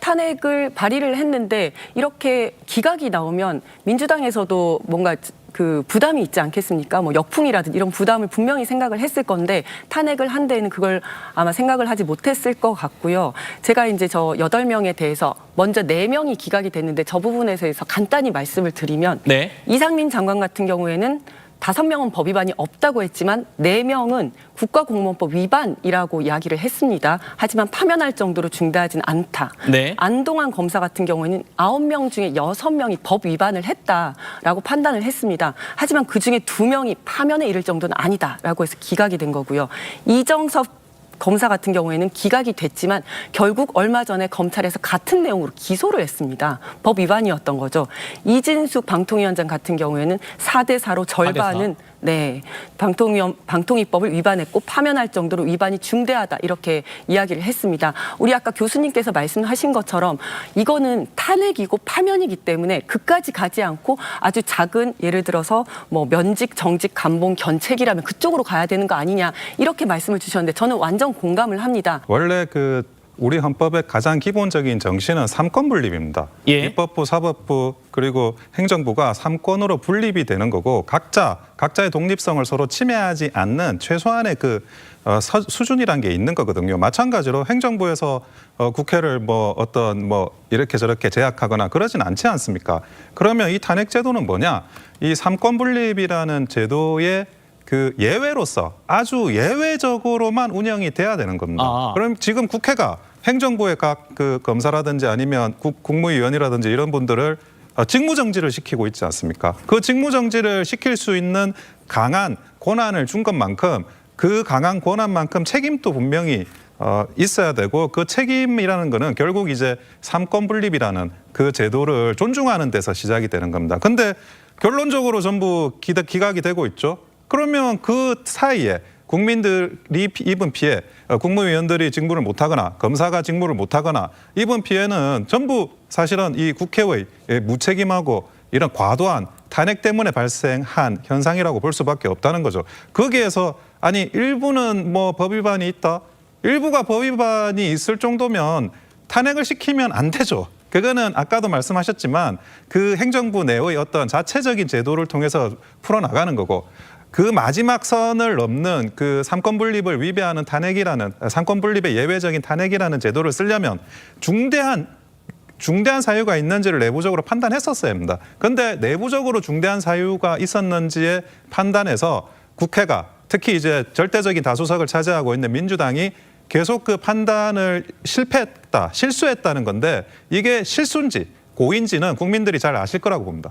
탄핵을 발의를 했는데 이렇게 기각이 나오면 민주당에서도 뭔가 그 부담이 있지 않겠습니까? 뭐 역풍이라든지 이런 부담을 분명히 생각을 했을 건데 탄핵을 한 데에는 그걸 아마 생각을 하지 못했을 것 같고요. 제가 이제 저 8명에 대해서 먼저 4명이 기각이 됐는데 저 부분에 대해서 간단히 말씀을 드리면 네. 이상민 장관 같은 경우에는 5명은 법 위반이 없다고 했지만 4명은 국가공무원법 위반이라고 이야기를 했습니다. 하지만 파면할 정도로 중대하진 않다. 네. 안동환 검사 같은 경우에는 9명 중에 6명이 법 위반을 했다라고 판단을 했습니다. 하지만 그중에 2명이 파면에 이를 정도는 아니다라고 해서 기각이 된 거고요. 이정섭 검사 같은 경우에는 기각이 됐지만 결국 얼마 전에 검찰에서 같은 내용으로 기소를 했습니다. 법 위반이었던 거죠. 이진숙 방통위원장 같은 경우에는 4대4로 절반은 4대4. 네, 방통위법을 위반했고 파면할 정도로 위반이 중대하다 이렇게 이야기를 했습니다. 우리 아까 교수님께서 말씀하신 것처럼 이거는 탄핵이고 파면이기 때문에 그까지 가지 않고 아주 작은 예를 들어서 뭐 면직, 정직, 감봉, 견책이라면 그쪽으로 가야 되는 거 아니냐 이렇게 말씀을 주셨는데 저는 완전 공감을 합니다. 원래 우리 헌법의 가장 기본적인 정신은 삼권 분립입니다. 예. 입법부, 사법부 그리고 행정부가 삼권으로 분립이 되는 거고 각자의 독립성을 서로 침해하지 않는 최소한의 수준이란 게 있는 거거든요. 마찬가지로 행정부에서 국회를 이렇게 저렇게 제약하거나 그러진 않지 않습니까? 그러면 이 탄핵 제도는 뭐냐? 이 삼권 분립이라는 제도의 예외로서 아주 예외적으로만 운영이 돼야 되는 겁니다. 그럼 지금 국회가 행정부의 각 검사라든지 아니면 국무위원이라든지 이런 분들을 직무정지를 시키고 있지 않습니까? 그 직무정지를 시킬 수 있는 강한 권한을 준 것만큼 그 강한 권한만큼 책임도 분명히 있어야 되고 그 책임이라는 거는 결국 이제 삼권 분립이라는 그 제도를 존중하는 데서 시작이 되는 겁니다. 근데 결론적으로 전부 기각이 되고 있죠. 그러면 그 사이에 국민들이 입은 피해, 국무위원들이 직무를 못하거나 검사가 직무를 못하거나 입은 피해는 전부 사실은 이 국회의 무책임하고 이런 과도한 탄핵 때문에 발생한 현상이라고 볼 수밖에 없다는 거죠. 거기에서 아니 일부는 뭐 법 위반이 있다. 일부가 법 위반이 있을 정도면 탄핵을 시키면 안 되죠. 그거는 아까도 말씀하셨지만 그 행정부 내의 어떤 자체적인 제도를 통해서 풀어나가는 거고 그 마지막 선을 넘는 그 삼권 분립을 위배하는 탄핵이라는 삼권 분립의 예외적인 탄핵이라는 제도를 쓰려면 중대한 사유가 있는지를 내부적으로 판단했었어야 합니다. 그런데 내부적으로 중대한 사유가 있었는지에 판단해서 국회가 특히 이제 절대적인 다수석을 차지하고 있는 민주당이 계속 그 판단을 실수했다는 건데 이게 실수인지 고인지는 국민들이 잘 아실 거라고 봅니다.